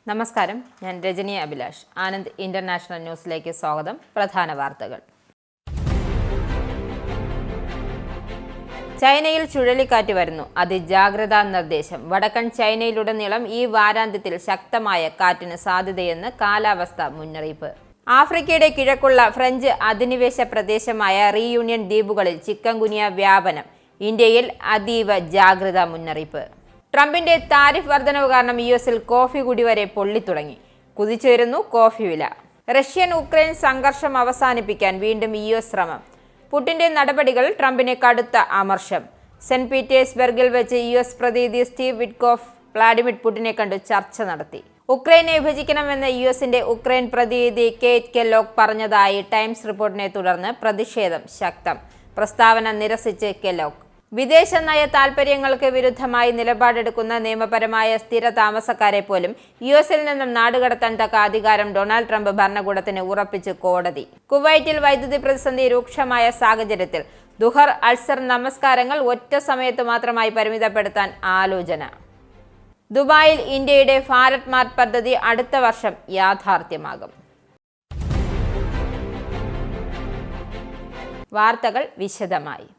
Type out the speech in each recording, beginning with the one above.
നമസ്കാരം, ഞാൻ രജനി അഭിലാഷ്. ആനന്ദ് ഇന്റർനാഷണൽ ന്യൂസിലേക്ക് സ്വാഗതം. പ്രധാന വാർത്തകൾ. ചൈനയിൽ ചുഴലിക്കാറ്റ് വരുന്നു, അതിജാഗ്രതാ നിർദ്ദേശം. വടക്കൻ ചൈനയിലുടനീളം ഈ വാരാന്ത്യത്തിൽ ശക്തമായ കാറ്റിന് സാധ്യതയെന്ന് കാലാവസ്ഥാ മുന്നറിയിപ്പ്. ആഫ്രിക്കയുടെ കിഴക്കുള്ള ഫ്രഞ്ച് അധിനിവേശ പ്രദേശമായ റീയൂണിയൻ ദ്വീപുകളിൽ ചിക്കൻ ഗുനിയ വ്യാപനം. ഇന്ത്യയിൽ അതീവ ജാഗ്രതാ മുന്നറിയിപ്പ്. ട്രംപിന്റെ താരിഫ് വർധനവ് കാരണം യുഎസിൽ കോഫി കുടി വരെ പൊള്ളിത്തുടങ്ങി. കുതിച്ചുയരുന്നു കോഫി വില. റഷ്യൻ ഉക്രൈൻ സംഘർഷം അവസാനിപ്പിക്കാൻ വീണ്ടും യുഎസ് ശ്രമം. പുടിന്റെ നടപടികൾ ട്രംപിന് കടുത്ത അമർഷം. സെന്റ് പീറ്റേഴ്സ്ബർഗിൽ വെച്ച് യുഎസ് പ്രതിനിധി സ്റ്റീവ് വിറ്റ്കോഫ് വ്ളാഡിമിർ പുടിനെ കണ്ടു ചർച്ച നടത്തി. ഉക്രൈനെ വിഭജിക്കണമെന്ന് യുഎസിന്റെ ഉക്രൈൻ പ്രതിനിധി കേറ്റ് കെല്ലോഗ് പറഞ്ഞതായി ടൈംസ് റിപ്പോർട്ടിനെ തുടർന്ന് പ്രതിഷേധം ശക്തം. പ്രസ്താവന നിരസിച്ച് കെല്ലോഗ്. വിദേശ നയ താൽപര്യങ്ങൾക്ക് വിരുദ്ധമായി നിലപാടെടുക്കുന്ന നിയമപരമായ സ്ഥിര താമസക്കാരെ പോലും യുഎസിൽ നിന്നും നാടുകടത്താൻ തക്ക അധികാരം ഡൊണാൾഡ് ട്രംപ് ഭരണകൂടത്തിന് ഉറപ്പിച്ച് കോടതി. കുവൈറ്റിൽ വൈദ്യുതി പ്രതിസന്ധി രൂക്ഷമായ സാഹചര്യത്തിൽ ദുഹർ അൽസർ നമസ്കാരങ്ങൾ ഒറ്റ സമയത്ത് മാത്രമായി പരിമിതപ്പെടുത്താൻ ആലോചന. ദുബായിൽ ഇന്ത്യയുടെ ഭാരത് മാർട്ട് പദ്ധതി അടുത്ത വർഷം യാഥാർത്ഥ്യമാകും. വാർത്തകൾ വിശദമായി.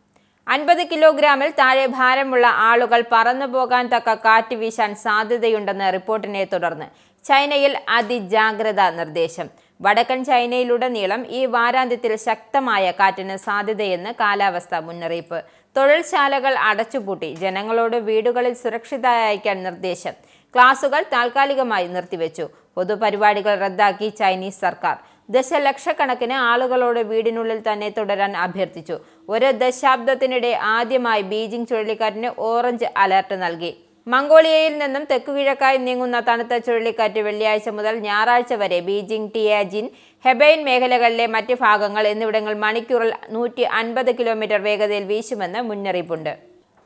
50 കിലോഗ്രാമിൽ താഴെ ഭാരമുള്ള ആളുകൾ പറന്നു പോകാൻ തക്ക കാറ്റ് വീശാൻ സാധ്യതയുണ്ടെന്ന റിപ്പോർട്ടിനെ തുടർന്ന് ചൈനയിൽ അതിജാഗ്രതാ നിർദ്ദേശം. വടക്കൻ ചൈനയിലുടനീളം ഈ വാരാന്ത്യത്തിൽ ശക്തമായ കാറ്റിന് സാധ്യതയെന്ന് കാലാവസ്ഥാ മുന്നറിയിപ്പ്. തൊഴിൽശാലകൾ അടച്ചുപൂട്ടി, ജനങ്ങളോട് വീടുകളിൽ സുരക്ഷിതരായിരിക്കാൻ നിർദ്ദേശം. ക്ലാസുകൾ താൽക്കാലികമായി നിർത്തിവെച്ചു. പൊതുപരിപാടികൾ റദ്ദാക്കി ചൈനീസ് സർക്കാർ. ദശലക്ഷക്കണക്കിന് ആളുകളോട് വീടിനുള്ളിൽ തന്നെ തുടരാൻ അഭ്യർത്ഥിച്ചു. ഒരു ദശാബ്ദത്തിനിടെ ആദ്യമായി ബീജിംഗ് ചുഴലിക്കാറ്റിന് ഓറഞ്ച് അലർട്ട് നൽകി. മംഗോളിയയിൽ നിന്നും തെക്കുകിഴക്കായി നീങ്ങുന്ന തണുത്ത ചുഴലിക്കാറ്റ് വെള്ളിയാഴ്ച മുതൽ ഞായറാഴ്ച വരെ ബീജിംഗ്, ടിയാജിൻ, ഹെബൈൻ മേഖലകളിലെ മറ്റ് ഭാഗങ്ങൾ എന്നിവിടങ്ങളിൽ മണിക്കൂറിൽ 150 കിലോമീറ്റർ വേഗതയിൽ വീശുമെന്ന് മുന്നറിയിപ്പുണ്ട്.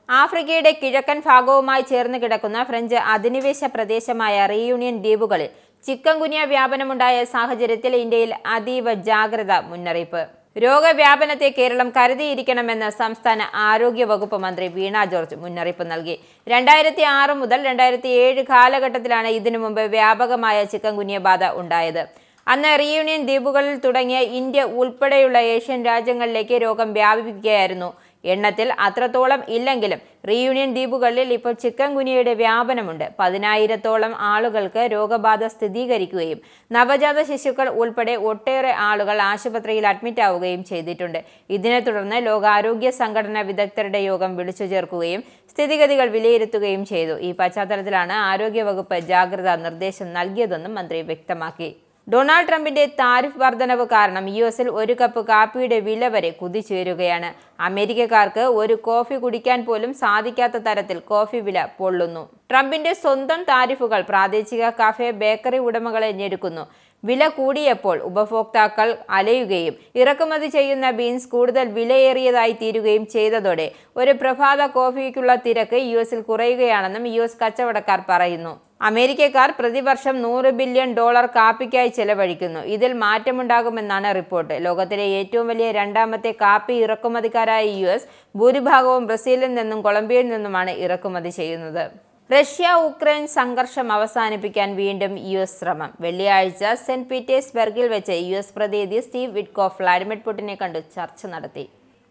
ആഫ്രിക്കയുടെ കിഴക്കൻ ഭാഗവുമായി ചേർന്ന് കിടക്കുന്ന ഫ്രഞ്ച് അധിനിവേശ പ്രദേശമായ റീയൂണിയൻ ദ്വീപുകളിൽ ചിക്കൻ ഗുനിയ വ്യാപനമുണ്ടായ സാഹചര്യത്തിൽ ഇന്ത്യയിൽ അതീവ ജാഗ്രതാ മുന്നറിയിപ്പ്. രോഗവ്യാപനത്തെ കേരളം കരുതിയിരിക്കണമെന്ന് സംസ്ഥാന ആരോഗ്യ വകുപ്പ് മന്ത്രി വീണ ജോർജ് മുന്നറിയിപ്പ് നൽകി. 2006 മുതൽ 2007 കാലഘട്ടത്തിലാണ് ഇതിനു മുമ്പ് വ്യാപകമായ ചിക്കൻ ഗുനിയ ബാധ ഉണ്ടായത്. അന്ന് റീയൂണിയൻ ദ്വീപുകളിൽ തുടങ്ങിയ ഇന്ത്യ ഉൾപ്പെടെയുള്ള ഏഷ്യൻ രാജ്യങ്ങളിലേക്ക് രോഗം വ്യാപിപ്പിക്കുകയായിരുന്നു. എണ്ണത്തിൽ അത്രത്തോളം ഇല്ലെങ്കിലും റീയൂണിയൻ ദ്വീപുകളിൽ ഇപ്പോൾ ചിക്കൻ ഗുനിയയുടെ വ്യാപനമുണ്ട്. 10,000-ഓളം ആളുകൾക്ക് രോഗബാധ സ്ഥിരീകരിക്കുകയും നവജാത ശിശുക്കൾ ഉൾപ്പെടെ ഒട്ടേറെ ആളുകൾ ആശുപത്രിയിൽ അഡ്മിറ്റ് ആവുകയും ചെയ്തിട്ടുണ്ട്. ഇതിനെ തുടർന്ന് ലോകാരോഗ്യ സംഘടന വിദഗ്ധരുടെ യോഗം വിളിച്ചു ചേർക്കുകയും സ്ഥിതിഗതികൾ വിലയിരുത്തുകയും ചെയ്തു. ഈ പശ്ചാത്തലത്തിലാണ് ആരോഗ്യവകുപ്പ് ജാഗ്രതാ നിർദ്ദേശം നൽകിയതെന്നും മന്ത്രി വ്യക്തമാക്കി. ഡൊണാൾഡ് ട്രംപിന്റെ താരിഫ് വർധനവ് കാരണം യുഎസിൽ ഒരു കപ്പ് കാപ്പിയുടെ വില വരെ കുതിച്ചുയരുകയാണ്. അമേരിക്കക്കാർക്ക് ഒരു കോഫി കുടിക്കാൻ പോലും സാധിക്കാത്ത തരത്തിൽ കോഫി വില പൊള്ളുന്നു. ട്രംപിന്റെ സ്വന്തം താരിഫുകൾ പ്രാദേശിക കഫേ, ബേക്കറി ഉടമകളെ ഞെരുക്കുന്നു. വില കൂടിയപ്പോൾ ഉപഭോക്താക്കൾ അലയുകയും ഇറക്കുമതി ചെയ്യുന്ന ബീൻസ് കൂടുതൽ വിലയേറിയതായി തീരുകയും ചെയ്തതോടെ ഒരു പ്രഭാത കോഫിക്കുള്ള തിരക്ക് യുഎസിൽ കുറയുകയാണെന്നും യുഎസ് കച്ചവടക്കാർ പറയുന്നു. അമേരിക്കക്കാർ പ്രതിവർഷം $100 ബില്യൺ കാപ്പിക്കായി ചെലവഴിക്കുന്നു. ഇതിൽ മാറ്റമുണ്ടാകുമെന്നാണ് റിപ്പോർട്ട്. ലോകത്തിലെ ഏറ്റവും വലിയ രണ്ടാമത്തെ കാപ്പി ഇറക്കുമതിക്കാരായ യുഎസ് ഭൂരിഭാഗവും ബ്രസീലിൽ നിന്നും കൊളംബിയയിൽ നിന്നുമാണ് ഇറക്കുമതി ചെയ്യുന്നത്. റഷ്യ ഉക്രൈൻ സംഘർഷം അവസാനിപ്പിക്കാൻ വീണ്ടും യുഎസ് ശ്രമം. വെള്ളിയാഴ്ച സെന്റ് പീറ്റേഴ്സ്ബർഗിൽ വെച്ച് യുഎസ് പ്രതിനിധി സ്റ്റീവ് വിറ്റ്കോഫ് വ്ളാഡിമിർ പുടിനെ കണ്ടു ചർച്ച നടത്തി.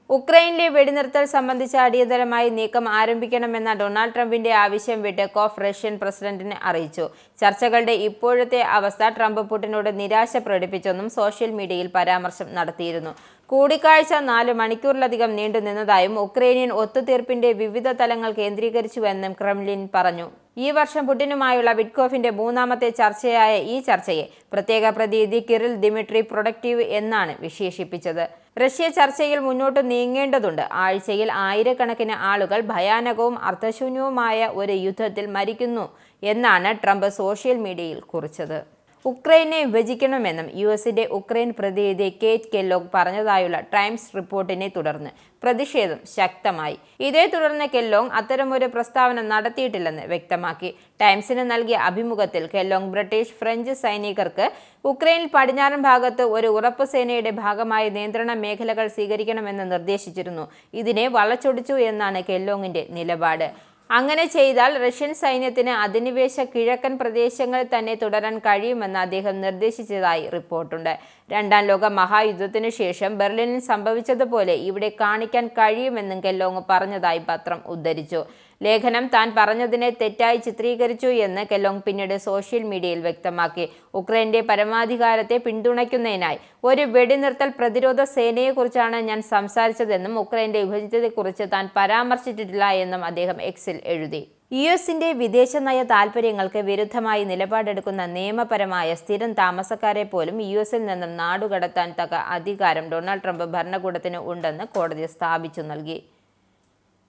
ഉക്രൈനിലെ വെടിനിർത്തൽ സംബന്ധിച്ച അടിയന്തരമായി നീക്കം ആരംഭിക്കണമെന്ന ഡൊണാൾഡ് ട്രംപിന്റെ ആവശ്യം വിറ്റ്കോഫ് റഷ്യൻ പ്രസിഡന്റിനെ അറിയിച്ചു. ചർച്ചകളുടെ ഇപ്പോഴത്തെ അവസ്ഥ ട്രംപ് പുടിനോട് നിരാശ പ്രകടിപ്പിച്ചെന്നും സോഷ്യൽ മീഡിയയിൽ പരാമർശം നടത്തിയിരുന്നു. കൂടിക്കാഴ്ച 4 മണിക്കൂറിലധികം നീണ്ടുനിന്നതായും ഉക്രൈനിയൻ ഒത്തുതീർപ്പിന്റെ വിവിധ തലങ്ങൾ കേന്ദ്രീകരിച്ചുവെന്നും ക്രെംലിൻ പറഞ്ഞു. ഈ വർഷം പുടിനുമായുള്ള വിറ്റ്കോഫിന്റെ 3ാമത്തെ ചർച്ചയായ ഈ ചർച്ചയെ പ്രത്യേക പ്രതിനിധി കിറിൽ ദിമിട്രി പ്രൊഡക്റ്റീവ് എന്നാണ് വിശേഷിപ്പിച്ചത്. റഷ്യ ചർച്ചയിൽ മുന്നോട്ട് നീങ്ങേണ്ടതുണ്ട്. ആഴ്ചയിൽ ആയിരക്കണക്കിന് ആളുകൾ ഭയാനകവും അർത്ഥശൂന്യവുമായ ഒരു യുദ്ധത്തിൽ മരിക്കുന്നു എന്നാണ് ട്രംപ് സോഷ്യൽ മീഡിയയിൽ കുറിച്ചത്. ഉക്രൈനെ വിഭജിക്കണമെന്നും യുഎസിന്റെ ഉക്രൈൻ പ്രതിനിധി കേറ്റ് കെല്ലോഗ് പറഞ്ഞതായുള്ള ടൈംസ് റിപ്പോർട്ടിനെ തുടർന്ന് പ്രതിഷേധം ശക്തമായി. ഇതേ തുടർന്ന് കെല്ലോങ് അത്തരമൊരു പ്രസ്താവന നടത്തിയിട്ടില്ലെന്ന് വ്യക്തമാക്കി. ടൈംസിന് നൽകിയ അഭിമുഖത്തിൽ കെല്ലോങ് ബ്രിട്ടീഷ്, ഫ്രഞ്ച് സൈനികർക്ക് ഉക്രൈനിൽ പടിഞ്ഞാറൻ ഭാഗത്ത് ഒരു ഉറപ്പ് സേനയുടെ ഭാഗമായി നിയന്ത്രണ മേഖലകൾ സ്വീകരിക്കണമെന്ന് നിർദ്ദേശിച്ചിരുന്നു. ഇതിനെ വളച്ചൊടിച്ചു എന്നാണ് കെല്ലോങ്ങിന്റെ നിലപാട്. അങ്ങനെ ചെയ്താൽ റഷ്യൻ സൈന്യത്തിന് അധിനിവേശ കിഴക്കൻ പ്രദേശങ്ങളിൽ തന്നെ തുടരാൻ കഴിയുമെന്ന് അദ്ദേഹം നിർദ്ദേശിച്ചതായി റിപ്പോർട്ടുണ്ട്. രണ്ടാം ലോക മഹായുദ്ധത്തിനു ശേഷം ബെർലിനിൽ സംഭവിച്ചതുപോലെ ഇവിടെ കാണിക്കാൻ കഴിയുമെന്നും കെല്ലോങ് പറഞ്ഞതായി പത്രം ഉദ്ധരിച്ചു. ലേഖനം താൻ പറഞ്ഞതിനെ തെറ്റായി ചിത്രീകരിച്ചു എന്ന് കെല്ലോങ് പിന്നീട് സോഷ്യൽ മീഡിയയിൽ വ്യക്തമാക്കി. ഉക്രൈന്റെ പരമാധികാരത്തെ പിന്തുണയ്ക്കുന്നതിനായി ഒരു വെടിനിർത്തൽ പ്രതിരോധ സേനയെക്കുറിച്ചാണ് ഞാൻ സംസാരിച്ചതെന്നും ഉക്രൈന്റെ വിഭജനത്തെക്കുറിച്ച് താൻ പരാമർശിച്ചിട്ടില്ല എന്നും അദ്ദേഹം എക്സിൽ എഴുതി. യുഎസിന്റെ വിദേശ നയ താൽപര്യങ്ങൾക്ക് വിരുദ്ധമായി നിലപാടെടുക്കുന്ന നിയമപരമായ സ്ഥിരം താമസക്കാരെ പോലും യുഎസിൽ നിന്നും നാടുകടത്താൻ തക്ക അധികാരം ഡൊണാൾഡ് ട്രംപ് ഭരണകൂടത്തിന് ഉണ്ടെന്ന് കോടതി സ്ഥാപിച്ചു നൽകി.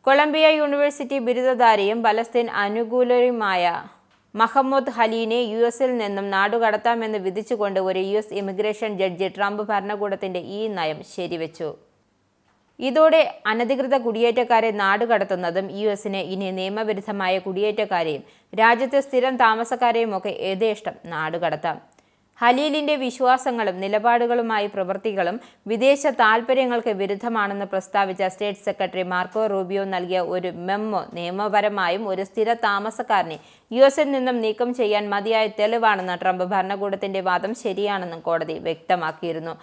കൊളംബിയ യൂണിവേഴ്സിറ്റി ബിരുദധാരിയും പലസ്തീൻ അനുകൂലരുമായ മഹമ്മൂദ് ഹലീനെ യുഎസിൽ നിന്നും നാടുകടത്താമെന്ന് വിധിച്ചുകൊണ്ട് ഒരു യുഎസ് ഇമിഗ്രേഷൻ ജഡ്ജി ട്രംപ് ഭരണകൂടത്തിന്റെ ഈ നയം ശരിവെച്ചു. ഇതോടെ അനധികൃത കുടിയേറ്റക്കാരെ നാടുകടത്തുന്നതും യുഎസിന് ഇനി നിയമവിരുദ്ധമായ കുടിയേറ്റക്കാരെയും രാജ്യത്തെ സ്ഥിരം താമസക്കാരെയും ഒക്കെ യഥേഷ്ടം നാടുകടത്താം. ഹലീലിന്റെ വിശ്വാസങ്ങളും നിലപാടുകളുമായി പ്രവൃത്തികളും വിദേശ താൽപര്യങ്ങൾക്ക് വിരുദ്ധമാണെന്ന് പ്രസ്താവിച്ച സ്റ്റേറ്റ് സെക്രട്ടറി മാർക്കോ റൂബിയോ നൽകിയ ഒരു മെമ്മോ നിയമപരമായും ഒരു സ്ഥിര താമസക്കാരനെ യുഎസിൽ നിന്നും നീക്കം ചെയ്യാൻ മതിയായ തെളിവാണെന്ന് ട്രംപ് ഭരണകൂടത്തിന്റെ വാദം ശരിയാണെന്നും കോടതി വ്യക്തമാക്കിയിരുന്നു.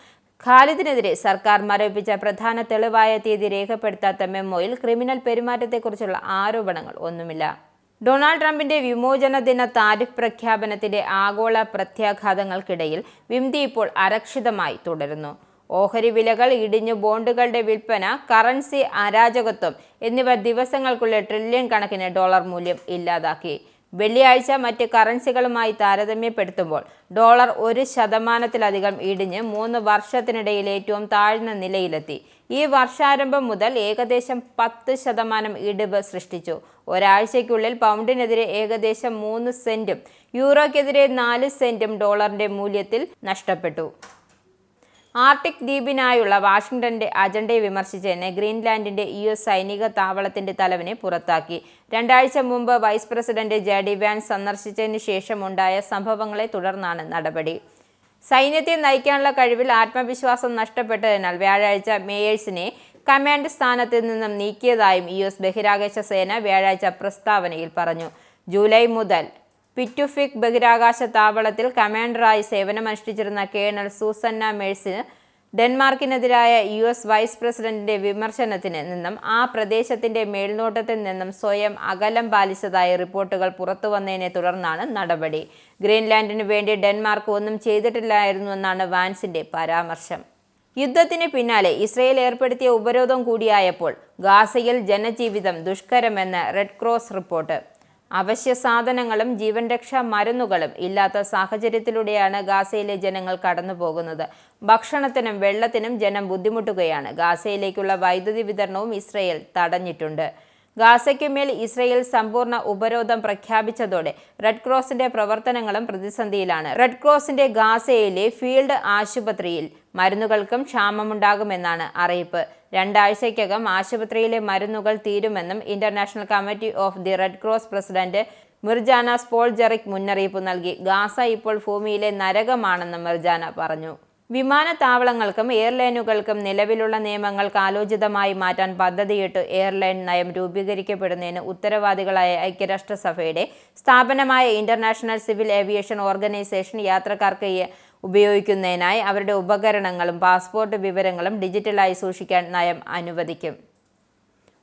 ഖാലിദിനെതിരെ സർക്കാർ മരവിപ്പിച്ച പ്രധാന തെളിവായ തീയതി രേഖപ്പെടുത്താത്ത മെമ്മോയിൽ ക്രിമിനൽ പെരുമാറ്റത്തെക്കുറിച്ചുള്ള ആരോപണങ്ങൾ ഒന്നുമില്ല. ഡൊണാൾഡ് ട്രംപിന്റെ വിമോചന ദിന താരിഫ് പ്രഖ്യാപനത്തിന്റെ ആഗോള പ്രത്യാഘാതങ്ങൾക്കിടയിൽ വിംതി ഇപ്പോൾ അരക്ഷിതമായി തുടരുന്നു. ഓഹരി വിലകൾ ഇടിഞ്ഞു, ബോണ്ടുകളുടെ വിൽപ്പന, കറൻസി അരാജകത്വം എന്നിവ ദിവസങ്ങൾക്കുള്ളിൽ ട്രില്യൺ കണക്കിന് ഡോളർ മൂല്യം ഇല്ലാതാക്കി. വെള്ളിയാഴ്ച മറ്റ് കറൻസികളുമായി താരതമ്യപ്പെടുത്തുമ്പോൾ ഡോളർ 1% ഇടിഞ്ഞ് 3 വർഷത്തിനിടയിൽ ഏറ്റവും താഴ്ന്ന നിലയിലെത്തി. ഈ വർഷാരംഭം മുതൽ ഏകദേശം 10% ഇടിവ് സൃഷ്ടിച്ചു. ഒരാഴ്ചയ്ക്കുള്ളിൽ പൗണ്ടിനെതിരെ ഏകദേശം 3 സെന്റും യൂറോയ്ക്കെതിരെ 4 സെന്റും ഡോളറിന്റെ മൂല്യത്തിൽ നഷ്ടപ്പെട്ടു. ആർട്ടിക് ദ്വീപിനായുള്ള വാഷിംഗ്ടന്റെ അജണ്ടയെ വിമർശിച്ചതിന് ഗ്രീൻലാൻഡിന്റെ യുഎസ് സൈനിക താവളത്തിന്റെ തലവനെ പുറത്താക്കി. 2 ആഴ്ച മുമ്പ് വൈസ് പ്രസിഡന്റ് ജെഡി വാൻസ് സന്ദർശിച്ചതിന് ശേഷം ഉണ്ടായ സംഭവങ്ങളെ തുടർന്നാണ് നടപടി. സൈന്യത്തെ നയിക്കാനുള്ള കഴിവിൽ ആത്മവിശ്വാസം നഷ്ടപ്പെട്ടതിനാൽ വ്യാഴാഴ്ച മേയേഴ്സിനെ കമാൻഡ് സ്ഥാനത്ത് നിന്നും നീക്കിയതായും യുഎസ് ബഹിരാകാശ സേന വ്യാഴാഴ്ച പ്രസ്താവനയിൽ പറഞ്ഞു. ജൂലൈ മുതൽ പിറ്റുഫിക് ബഹിരാകാശ താവളത്തിൽ കമാൻഡറായി സേവനമനുഷ്ഠിച്ചിരുന്ന കേണൽ സൂസന്ന മേഴ്സിന് ഡെൻമാർക്കിനെതിരായ യുഎസ് വൈസ് പ്രസിഡന്റിന്റെ വിമർശനത്തിന് നിന്നും ആ പ്രദേശത്തിന്റെ മേൽനോട്ടത്തിൽ നിന്നും സ്വയം അകലം പാലിച്ചതായ റിപ്പോർട്ടുകൾ പുറത്തുവന്നതിനെ തുടർന്നാണ് നടപടി. ഗ്രീൻലാൻഡിനു വേണ്ടി ഡെൻമാർക്ക് ഒന്നും ചെയ്തിട്ടില്ലായിരുന്നുവെന്നാണ് വാൻസിന്റെ പരാമർശം. യുദ്ധത്തിന് പിന്നാലെ ഇസ്രയേൽ ഏർപ്പെടുത്തിയ ഉപരോധം കൂടിയായപ്പോൾ ഗാസയിൽ ജനജീവിതം ദുഷ്കരമെന്ന് റെഡ് ക്രോസ് റിപ്പോർട്ട്. അവശ്യ സാധനങ്ങളും ജീവൻ രക്ഷാ മരുന്നുകളും ഇല്ലാത്ത സാഹചര്യത്തിലൂടെയാണ് ഗാസയിലെ ജനങ്ങൾ കടന്നു പോകുന്നത്. ഭക്ഷണത്തിനും വെള്ളത്തിനും ജനം ബുദ്ധിമുട്ടുകയാണ്. ഗാസയിലേക്കുള്ള വൈദ്യുതി വിതരണവും ഇസ്രയേൽ തടഞ്ഞിട്ടുണ്ട്. ഗാസയ്ക്കുമേൽ ഇസ്രയേൽ സമ്പൂർണ്ണ ഉപരോധം പ്രഖ്യാപിച്ചതോടെ റെഡ് ക്രോസിന്റെ പ്രവർത്തനങ്ങളും പ്രതിസന്ധിയിലാണ്. റെഡ് ക്രോസിന്റെ ഗാസയിലെ ഫീൽഡ് ആശുപത്രിയിൽ മരുന്നുകൾക്കും ക്ഷാമമുണ്ടാകുമെന്നാണ് അറിയിപ്പ്. 2 ആഴ്ചയ്ക്കകം ആശുപത്രിയിലെ മരുന്നുകൾ തീരുമെന്നും international committee of the red cross president Mirjana Spoljaric മുന്നറിയിപ്പ് നൽകി. ഗാസ ഇപ്പോൾ ഭൂമിയിലെ നരകമാണെന്നും മിർജാന പറഞ്ഞു. വിമാനത്താവളങ്ങൾക്കും എയർലൈനുകൾക്കും നിലവിലുള്ള നിയമങ്ങൾ കാലോചിതമായി മാറ്റാൻ പദ്ധതിയിട്ട് എയർലൈൻ നയം രൂപീകരിക്കപ്പെടുന്നതിന് ഉത്തരവാദികളായ ഐക്യരാഷ്ട്രസഭയുടെ സ്ഥാപനമായ ഇന്റർനാഷണൽ സിവിൽ ഏവിയേഷൻ ഓർഗനൈസേഷൻ യാത്രക്കാർക്ക് ഉപയോഗിക്കുന്നതിനായി അവരുടെ ഉപകരണങ്ങളും പാസ്പോർട്ട് വിവരങ്ങളും ഡിജിറ്റലായി സൂക്ഷിക്കാൻ നയം അനുവദിക്കും.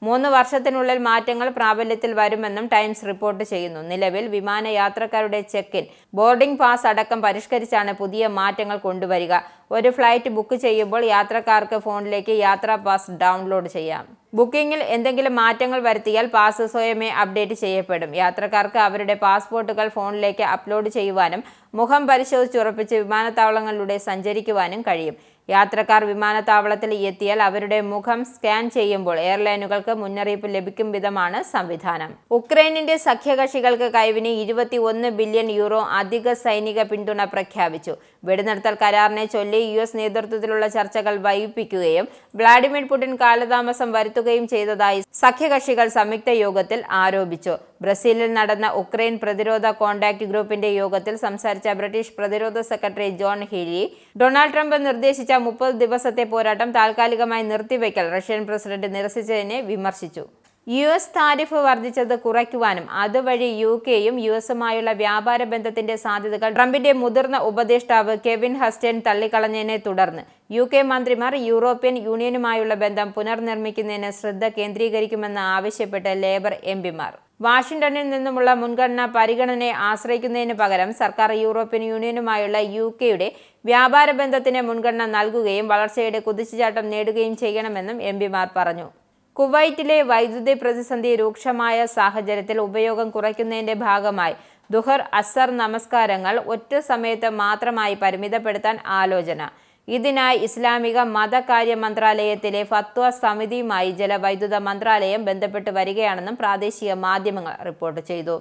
3 വർഷത്തിനുള്ളിൽ മാറ്റങ്ങൾ പ്രാബല്യത്തിൽ വരുമെന്നും ടൈംസ് റിപ്പോർട്ട് ചെയ്യുന്നു. നിലവിൽ വിമാനയാത്രക്കാരുടെ ചെക്ക്-ഇൻ, ബോർഡിംഗ് പാസ് അടക്കം പരിഷ്കരിച്ചാണ് പുതിയ മാറ്റങ്ങൾ കൊണ്ടുവരിക. ഒരു ഫ്ലൈറ്റ് ബുക്ക് ചെയ്യുമ്പോൾ യാത്രക്കാർക്ക് ഫോണിലേക്ക് യാത്രാ പാസ് ഡൗൺലോഡ് ചെയ്യാം. ബുക്കിംഗിൽ എന്തെങ്കിലും മാറ്റങ്ങൾ വരുത്തിയാൽ പാസ് സ്വയമേ അപ്ഡേറ്റ് ചെയ്യപ്പെടും. യാത്രക്കാർക്ക് അവരുടെ പാസ്പോർട്ടുകൾ ഫോണിലേക്ക് അപ്ലോഡ് ചെയ്യുവാനും മുഖം പരിശോധിച്ചുറപ്പിച്ച് വിമാനത്താവളങ്ങളിലൂടെ സഞ്ചരിക്കുവാനും കഴിയും. യാത്രക്കാർ വിമാനത്താവളത്തിൽ എത്തിയാൽ അവരുടെ മുഖം സ്കാൻ ചെയ്യുമ്പോൾ എയർലൈനുകൾക്ക് മുന്നറിയിപ്പ് ലഭിക്കും വിധമാണ് സംവിധാനം. ഉക്രൈനിന്റെ സഖ്യകക്ഷികൾക്ക് കൈവിന് 21 ബില്യൺ യൂറോ അധിക സൈനിക പിന്തുണ പ്രഖ്യാപിച്ചു. വെടിനിർത്തൽ കരാറിനെ ചൊല്ലി യുഎസ് നേതൃത്വത്തിലുള്ള ചർച്ചകൾ വൈകിപ്പിക്കുകയും വ്ളാഡിമിർ പുടിൻ കാലതാമസം വരുത്തുകയും ചെയ്തതായി സഖ്യകക്ഷികൾ സംയുക്ത യോഗത്തിൽ ആരോപിച്ചു. ബ്രസീലിൽ നടന്ന ഉക്രൈൻ പ്രതിരോധ കോൺടാക്ട് ഗ്രൂപ്പിന്റെ യോഗത്തിൽ സംസാരിച്ച ബ്രിട്ടീഷ് പ്രതിരോധ secretary John Healy Donald Trump നിർദ്ദേശിച്ച 30 ദിവസത്തെ പോരാട്ടം താൽക്കാലികമായി നിർത്തിവെക്കൽ റഷ്യൻ പ്രസിഡന്റ് നിരസിച്ചതിനെ വിമർശിച്ചു. US താരിഫ് വർദ്ധിച്ചത് കുറയ്ക്കുവാനും അതുവഴി UKയും USുമായുള്ള വ്യാപാര ബന്ധത്തിന്റെ സാധ്യതകൾ ട്രംപിന്റെ മുതിർന്ന ഉപദേഷ്ടാവ് കെവിൻ ഹസ്റ്റൺ തള്ളിക്കളഞ്ഞതിനെ തുടർന്ന് UK മന്ത്രിമാർ യൂറോപ്യൻ യൂണിയനുമായുള്ള ബന്ധം പുനർനിർമ്മിക്കുന്നതിന് ശ്രദ്ധ കേന്ദ്രീകരിക്കുമെന്ന് ആവശ്യപ്പെട്ട് ലേബർ MPമാർ വാഷിംഗ്ടണിൽ നിന്നുമുള്ള മുൻഗണനാ പരിഗണനയെ ആശ്രയിക്കുന്നതിന് പകരം സർക്കാർ യൂറോപ്യൻ യൂണിയനുമായുള്ള UKയുടെ വ്യാപാര ബന്ധത്തിന് മുൻഗണന നൽകുകയും വളർച്ചയുടെ കുതിച്ചുചാട്ടം നേടുകയും ചെയ്യണമെന്നും MPമാർ പറഞ്ഞു. കുവൈറ്റിലെ വൈദ്യുതി പ്രതിസന്ധി രൂക്ഷമായ സാഹചര്യത്തിൽ ഉപയോഗം കുറയ്ക്കുന്നതിന്റെ ഭാഗമായി ദുഹർ അസർ നമസ്കാരങ്ങൾ ഒറ്റ സമയത്ത് മാത്രമായി പരിമിതപ്പെടുത്താൻ ആലോചന. ഇതിനായി ഇസ്ലാമിക മതകാര്യ മന്ത്രാലയത്തിലെ ഫത്വ സമിതിയുമായി ജലവൈദ്യുത മന്ത്രാലയം ബന്ധപ്പെട്ട് വരികയാണെന്നും പ്രാദേശിക മാധ്യമങ്ങൾ റിപ്പോർട്ട് ചെയ്തു.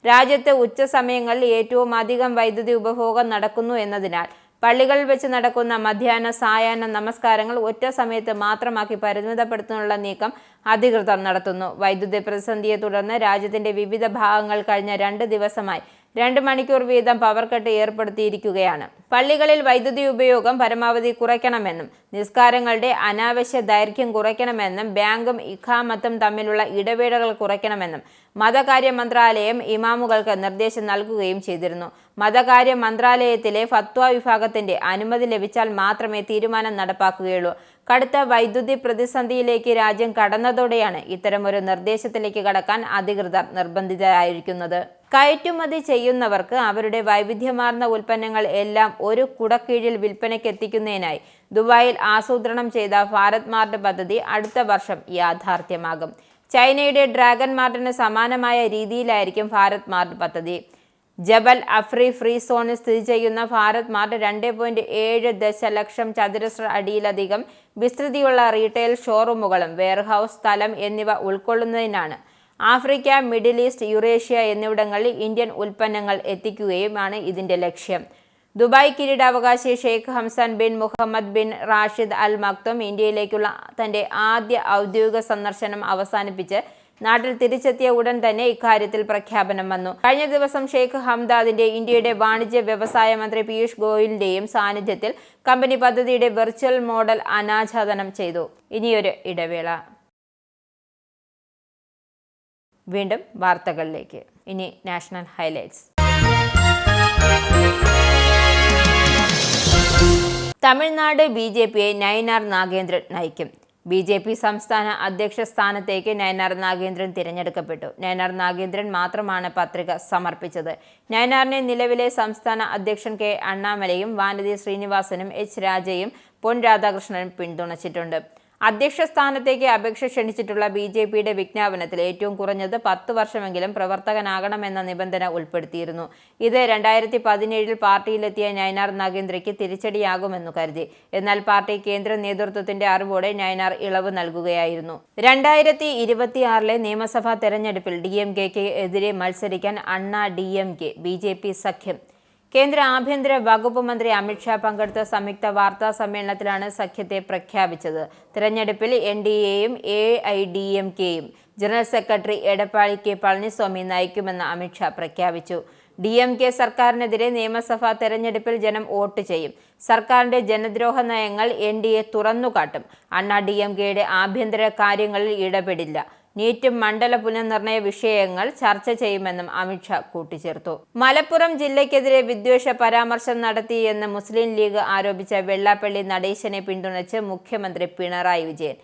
രാജ്യത്ത് ഉച്ച സമയങ്ങളിൽ ഏറ്റവും അധികം വൈദ്യുതി ഉപഭോഗം നടക്കുന്നു എന്നതിനാൽ പള്ളികളിൽ വെച്ച് നടക്കുന്ന മധ്യാഹ്ന സായാഹ്ന നമസ്കാരങ്ങൾ ഒറ്റ സമയത്ത് മാത്രമാക്കി പരിമിതപ്പെടുത്താനുള്ള നീക്കം അധികൃതർ നടത്തുന്നു. വൈദ്യുതി പ്രതിസന്ധിയെ തുടർന്ന് രാജ്യത്തിന്റെ വിവിധ ഭാഗങ്ങൾ കഴിഞ്ഞ 2 ദിവസമായി 2 മണിക്കൂർ വീതം പവർ കട്ട് ഏർപ്പെടുത്തിയിരിക്കുകയാണ്. പള്ളികളിൽ വൈദ്യുതി ഉപയോഗം പരമാവധി കുറയ്ക്കണമെന്നും നിസ്കാരങ്ങളുടെ അനാവശ്യ ദൈർഘ്യം കുറയ്ക്കണമെന്നും ബാങ്കും ഇഖാമത്തും തമ്മിലുള്ള ഇടവേളകൾ കുറയ്ക്കണമെന്നും മതകാര്യ മന്ത്രാലയം ഇമാമുകൾക്ക് നിർദ്ദേശം നൽകുകയും ചെയ്തിരുന്നു. മതകാര്യ മന്ത്രാലയത്തിലെ ഫത്വ വിഭാഗത്തിന്റെ അനുമതി ലഭിച്ചാൽ മാത്രമേ തീരുമാനം നടപ്പാക്കുകയുള്ളൂ. കടുത്ത വൈദ്യുതി പ്രതിസന്ധിയിലേക്ക് രാജ്യം കടന്നതോടെയാണ് ഇത്തരമൊരു നിർദ്ദേശത്തിലേക്ക് കടക്കാൻ അധികൃതർ നിർബന്ധിതരായിരിക്കുന്നത്. കയറ്റുമതി ചെയ്യുന്നവർക്ക് അവരുടെ വൈവിധ്യമാർന്ന ഉൽപ്പന്നങ്ങൾ എല്ലാം ഒരു കുടക്കീഴിൽ വിൽപ്പനയ്ക്ക് എത്തിക്കുന്നതിനായി ദുബായിൽ ആസൂത്രണം ചെയ്ത ഭാരത് മാർട്ട് പദ്ധതി അടുത്ത വർഷം യാഥാർത്ഥ്യമാകും. ചൈനയുടെ ഡ്രാഗൺ മാർട്ടിന് സമാനമായ രീതിയിലായിരിക്കും ഭാരത് മാർട്ട് പദ്ധതി. ജബൽ അഫ്രി ഫ്രീ സോണിൽ സ്ഥിതി ചെയ്യുന്ന ഭാരത് മാർട്ട് 2.7 ദശലക്ഷം ചതുരശ്ര അടിയിലധികം വിസ്തൃതിയുള്ള റീറ്റെയിൽ ഷോറൂമുകളും വെയർഹൌസ് സ്ഥലം എന്നിവ ഉൾക്കൊള്ളുന്നതിനാണ് ആഫ്രിക്ക, മിഡിൽ ഈസ്റ്റ്, യൂറേഷ്യ എന്നിവിടങ്ങളിൽ ഇന്ത്യൻ ഉൽപ്പന്നങ്ങൾ എത്തിക്കുകയുമാണ് ഇതിന്റെ ലക്ഷ്യം. ദുബായ് കിരീടാവകാശി Sheikh Hamdan bin Mohammed bin Rashid Al Maktoum ഇന്ത്യയിലേക്കുള്ള തന്റെ ആദ്യ ഔദ്യോഗിക സന്ദർശനം അവസാനിപ്പിച്ച് നാട്ടിൽ തിരിച്ചെത്തിയ ഉടൻ തന്നെ ഇക്കാര്യത്തിൽ പ്രഖ്യാപനം വന്നു. കഴിഞ്ഞ ദിവസം ഷെയ്ഖ് ഹംദാദിന്റെ ഇന്ത്യയുടെ വാണിജ്യ വ്യവസായ മന്ത്രി പീയൂഷ് ഗോയലിന്റെയും സാന്നിധ്യത്തിൽ കമ്പനി പദ്ധതിയുടെ വെർച്വൽ മോഡൽ അനാച്ഛാദനം ചെയ്തു. ഇനിയൊരു ഇടവേള. വീണ്ടും വാർത്തകളിലേക്ക്. ഇനി നാഷണൽ ഹൈലൈറ്റ്സ്. തമിഴ്നാട് BJPയെ നയനാർ നാഗേന്ദ്രൻ നയിക്കും. BJP സംസ്ഥാന അധ്യക്ഷ സ്ഥാനത്തേക്ക് നയനാർ നാഗേന്ദ്രൻ തിരഞ്ഞെടുക്കപ്പെട്ടു. നയനാർ നാഗേന്ദ്രൻ മാത്രമാണ് പത്രിക സമർപ്പിച്ചത്. നയനാറിനെ നിലവിലെ സംസ്ഥാന അധ്യക്ഷൻ K. അണ്ണാമലയും വാനതി ശ്രീനിവാസനും H. രാജയും പൊൻ രാധാകൃഷ്ണനും പിന്തുണച്ചിട്ടുണ്ട്. അധ്യക്ഷ സ്ഥാനത്തേക്ക് അപേക്ഷ ക്ഷണിച്ചിട്ടുള്ള BJPയുടെ വിജ്ഞാപനത്തിൽ ഏറ്റവും കുറഞ്ഞത് 10 വർഷമെങ്കിലും പ്രവർത്തകനാകണമെന്ന നിബന്ധന ഉൾപ്പെടുത്തിയിരുന്നു. ഇത് 2017 പാർട്ടിയിലെത്തിയ നയനാർ നാഗേന്ദ്രയ്ക്ക് തിരിച്ചടിയാകുമെന്നു കരുതി. എന്നാൽ പാർട്ടി കേന്ദ്ര നേതൃത്വത്തിന്റെ അറിവോടെ നയനാർ ഇളവ് നൽകുകയായിരുന്നു. 2026 നിയമസഭാ തെരഞ്ഞെടുപ്പിൽ DMKയ്ക്ക് എതിരെ മത്സരിക്കാൻ അണ്ണാ DMK BJP സഖ്യം കേന്ദ്ര ആഭ്യന്തര വകുപ്പ് മന്ത്രി അമിത്ഷാ പങ്കെടുത്ത സംയുക്ത വാർത്താ സമ്മേളനത്തിലാണ് സഖ്യത്തെ പ്രഖ്യാപിച്ചത്. തിരഞ്ഞെടുപ്പിൽ NDAയും AIDMKയും general secretary Edappadi K. Palaniswami നയിക്കുമെന്ന് അമിത്ഷാ പ്രഖ്യാപിച്ചു. DMK സർക്കാരിനെതിരെ നിയമസഭാ തെരഞ്ഞെടുപ്പിൽ ജനം വോട്ട് ചെയ്യും. സർക്കാരിന്റെ ജനദ്രോഹ നയങ്ങൾ NDA തുറന്നുകാട്ടും. അണ്ണാ DMKയുടെ ആഭ്യന്തര കാര്യങ്ങളിൽ ഇടപെടില്ല. നീറ്റും മണ്ഡല പുനർനിർണയ വിഷയങ്ങൾ ചർച്ച ചെയ്യുമെന്നും അമിത്ഷാ കൂട്ടിച്ചേർത്തു. മലപ്പുറം ജില്ലയ്ക്കെതിരെ വിദ്വേഷ പരാമർശം നടത്തിയെന്ന് മുസ്ലിം ലീഗ് ആരോപിച്ച വെള്ളാപ്പള്ളി നടേശനെ പിന്തുണച്ച് മുഖ്യമന്ത്രി പിണറായി വിജയൻ.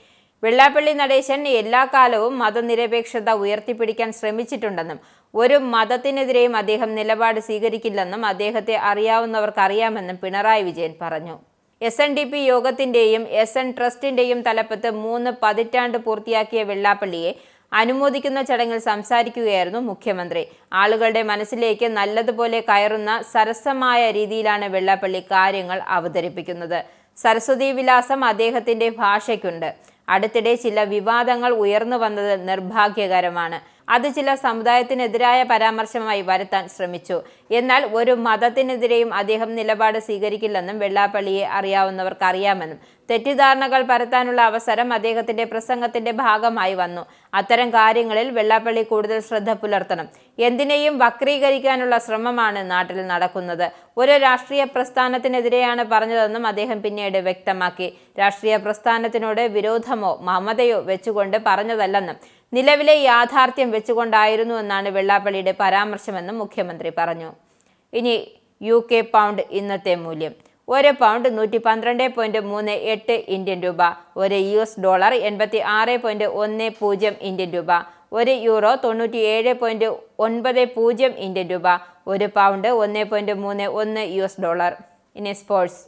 വെള്ളാപ്പള്ളി നടേശൻ എല്ലാ കാലവും മതനിരപേക്ഷത ഉയർത്തിപ്പിടിക്കാൻ ശ്രമിച്ചിട്ടുണ്ടെന്നും ഒരു മതത്തിനെതിരെയും അദ്ദേഹം നിലപാട് സ്വീകരിക്കില്ലെന്നും അദ്ദേഹത്തെ അറിയാവുന്നവർക്കറിയാമെന്നും പിണറായി വിജയൻ പറഞ്ഞു. SNDP യോഗത്തിന്റെയും SN ട്രസ്റ്റിന്റെയും തലപ്പത്ത് 3 പതിറ്റാണ്ട് പൂർത്തിയാക്കിയ വെള്ളാപ്പള്ളിയെ അനുമോദിക്കുന്ന ചടങ്ങിൽ സംസാരിക്കുകയായിരുന്നു മുഖ്യമന്ത്രി. ആളുകളുടെ മനസ്സിലേക്ക് നല്ലതുപോലെ കയറുന്ന സരസമായ രീതിയിലാണ് വെള്ളാപ്പള്ളി കാര്യങ്ങൾ അവതരിപ്പിക്കുന്നത്. സരസ്വതി വിലാസം അദ്ദേഹത്തിന്റെ ഭാഷയ്ക്കുണ്ട്. അടുത്തിടെ ചില വിവാദങ്ങൾ ഉയർന്നു വന്നത് നിർഭാഗ്യകരമാണ്. അത് ചില സമുദായത്തിനെതിരായ പരാമർശമായി വരുത്താൻ ശ്രമിച്ചു. എന്നാൽ ഒരു മതത്തിനെതിരെയും അദ്ദേഹം നിലപാട് സ്വീകരിക്കില്ലെന്നും വെള്ളാപ്പള്ളിയെ അറിയാവുന്നവർക്കറിയാമെന്നും തെറ്റിദ്ധാരണകൾ പരത്താനുള്ള അവസരം അദ്ദേഹത്തിന്റെ പ്രസംഗത്തിന്റെ ഭാഗമായി വന്നു. അത്തരം കാര്യങ്ങളിൽ വെള്ളാപ്പള്ളി കൂടുതൽ ശ്രദ്ധ പുലർത്തണം. എന്തിനേയും വക്രീകരിക്കാനുള്ള ശ്രമമാണ് നാട്ടിൽ നടക്കുന്നത്. ഒരു രാഷ്ട്രീയ പ്രസ്ഥാനത്തിനെതിരെയാണ് പറഞ്ഞതെന്നും അദ്ദേഹം പിന്നീട് വ്യക്തമാക്കി. രാഷ്ട്രീയ പ്രസ്ഥാനത്തിനോട് വിരോധമോ മമതയോ വെച്ചുകൊണ്ട് പറഞ്ഞതല്ലെന്നും നിലവിലെ യാഥാർത്ഥ്യം വെച്ചുകൊണ്ടായിരുന്നു എന്നാണ് വെള്ളാപ്പള്ളിയുടെ പരാമർശമെന്നും മുഖ്യമന്ത്രി പറഞ്ഞു. ഇനി UK പൗണ്ട് ഇന്നത്തെ മൂല്യം. ഒരു പൗണ്ട് 112.38 ഇന്ത്യൻ രൂപ, ഒരു US ഡോളർ 86.10 ഇന്ത്യൻ രൂപ, ഒരു യൂറോ 97.90 ഇന്ത്യൻ രൂപ, ഒരു പൗണ്ട് 1.31 US ഡോളർ. ഇനി സ്പോർട്സ്.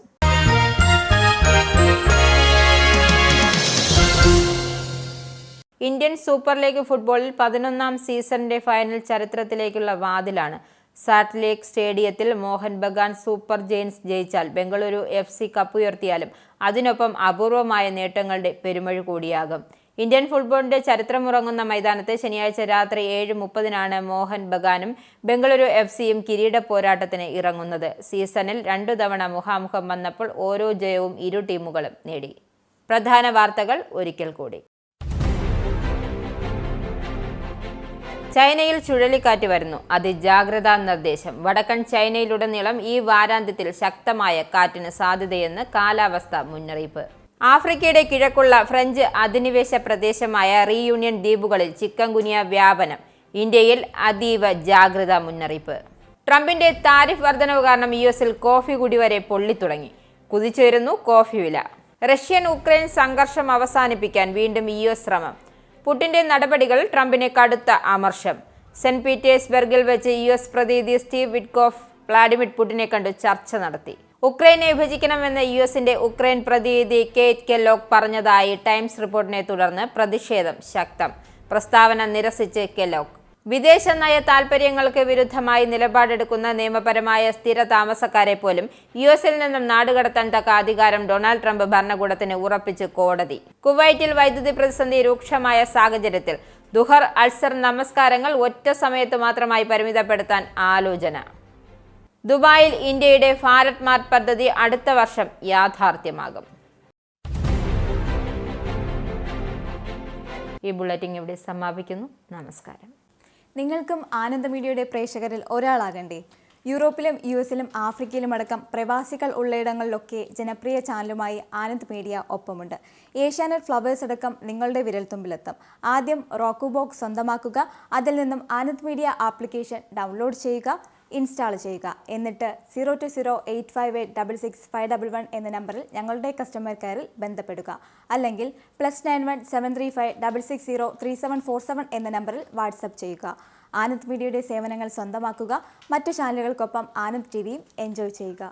ഇന്ത്യൻ സൂപ്പർ ലീഗ് ഫുട്ബോളിൽ 11ാം സീസണിന്റെ ഫൈനൽ ചരിത്രത്തിലേക്കുള്ള വാതിലാണ്. സാൾട്ട് ലേക്ക് സ്റ്റേഡിയത്തിൽ മോഹൻ ബഗാൻ സൂപ്പർ ജെയിൻസ് ജയിച്ചാൽ ബംഗളൂരു FC കപ്പുയർത്തിയാലും അതിനൊപ്പം അപൂർവമായ നേട്ടങ്ങളുടെ പെരുമഴ കൂടിയാകും. ഇന്ത്യൻ ഫുട്ബോളിന്റെ ചരിത്രമുറങ്ങുന്ന മൈതാനത്ത് ശനിയാഴ്ച രാത്രി 7:30 മോഹൻ ബഗാനും ബംഗളൂരു FCയും കിരീട പോരാട്ടത്തിന് ഇറങ്ങുന്നത്. സീസണിൽ 2 തവണ മുഖാമുഖം വന്നപ്പോൾ ഓരോ ജയവും ഇരു ടീമുകളും നേടി. പ്രധാന വാർത്തകൾ ഒരിക്കൽ കൂടി. ചൈനയിൽ ചുഴലിക്കാറ്റ് വരുന്നു, അതിജാഗ്രതാ നിർദ്ദേശം. വടക്കൻ ചൈനയിലുടനീളം ഈ വാരാന്ത്യത്തിൽ ശക്തമായ കാറ്റിന് സാധ്യതയെന്ന് കാലാവസ്ഥാ മുന്നറിയിപ്പ്. ആഫ്രിക്കയുടെ കിഴക്കുള്ള ഫ്രഞ്ച് അധിനിവേശ പ്രദേശമായ റീയൂണിയൻ ദ്വീപുകളിൽ ചിക്കൻ ഗുനിയ വ്യാപനം. ഇന്ത്യയിൽ അതീവ ജാഗ്രതാ മുന്നറിയിപ്പ്. ട്രംപിന്റെ താരിഫ് വർധനവ് കാരണം US-ൽ കോഫി കുടി വരെ പൊള്ളിത്തുടങ്ങി. കുതിച്ചുയരുന്നു കോഫി വില. റഷ്യൻ ഉക്രൈൻ സംഘർഷം അവസാനിപ്പിക്കാൻ വീണ്ടും US ശ്രമം. പുടിന്റെ നടപടികൾ ട്രംപിന് കടുത്ത അമർഷം. സെന്റ് പീറ്റേഴ്സ്ബർഗിൽ വെച്ച് US പ്രതിനിധി സ്റ്റീവ് വിറ്റ്കോഫ് വ്ളാഡിമിർ പുടിനെ കണ്ട് ചർച്ച നടത്തി. ഉക്രൈനെ വിഭജിക്കണമെന്ന് US-ന്റെ ഉക്രൈൻ പ്രതിനിധി കേറ്റ് കെല്ലോഗ് പറഞ്ഞതായി ടൈംസ് റിപ്പോർട്ടിനെ തുടർന്ന് പ്രതിഷേധം ശക്തം. പ്രസ്താവന നിരസിച്ച് കെല്ലോഗ്. വിദേശ നയ താൽപര്യങ്ങൾക്ക് വിരുദ്ധമായി നിലപാടെടുക്കുന്ന നിയമപരമായ സ്ഥിര താമസക്കാരെ പോലും US-ൽ നിന്നും നാടുകടത്താൻ തക്ക അധികാരം ഡൊണാൾഡ് ട്രംപ് ഭരണകൂടത്തിന് ഉറപ്പിച്ച് കോടതി. കുവൈറ്റിൽ വൈദ്യുതി പ്രതിസന്ധി രൂക്ഷമായ സാഹചര്യത്തിൽ ദുഹർ അൽസർ നമസ്കാരങ്ങൾ ഒറ്റ സമയത്ത് മാത്രമായി പരിമിതപ്പെടുത്താൻ ആലോചന. ദുബായിൽ ഇന്ത്യയുടെ ഭാരത് മാർട്ട് പദ്ധതി അടുത്ത വർഷം യാഥാർത്ഥ്യമാകും. ഈ ബുള്ളറ്റിൻ ഇവിടെ സമാപിക്കുന്നു. നമസ്കാരം. നിങ്ങൾക്കും ആനന്ദ മീഡിയയുടെ പ്രേക്ഷകരിൽ ഒരാളാകണ്ടേ? യൂറോപ്പിലും US-ലും ആഫ്രിക്കയിലും അടക്കം പ്രവാസികൾ ഉള്ളയിടങ്ങളിലൊക്കെ ജനപ്രിയ ചാനലുമായി ആനന്ദ് മീഡിയ ഒപ്പമുണ്ട്. ഏഷ്യാനെറ്റ് ഫ്ലവേഴ്സ് അടക്കം നിങ്ങളുടെ വിരൽത്തുമ്പിലെത്തും. ആദ്യം റോക്കു ബോക്സ് സ്വന്തമാക്കുക. അതിൽ നിന്നും ആനന്ദ് മീഡിയ ആപ്ലിക്കേഷൻ ഡൗൺലോഡ് ചെയ്യുക, ഇൻസ്റ്റാൾ ചെയ്യുക. എന്നിട്ട് 0208586651 എന്ന നമ്പറിൽ ഞങ്ങളുടെ കസ്റ്റമർ കെയറിൽ ബന്ധപ്പെടുക. അല്ലെങ്കിൽ +91 735 660 3747 എന്ന നമ്പറിൽ വാട്സപ്പ് ചെയ്യുക. ആനന്ദ് മീഡിയയുടെ സേവനങ്ങൾ സ്വന്തമാക്കുക. മറ്റു ചാനലുകൾക്കൊപ്പം ആനന്ദ് TVയും എൻജോയ് ചെയ്യുക.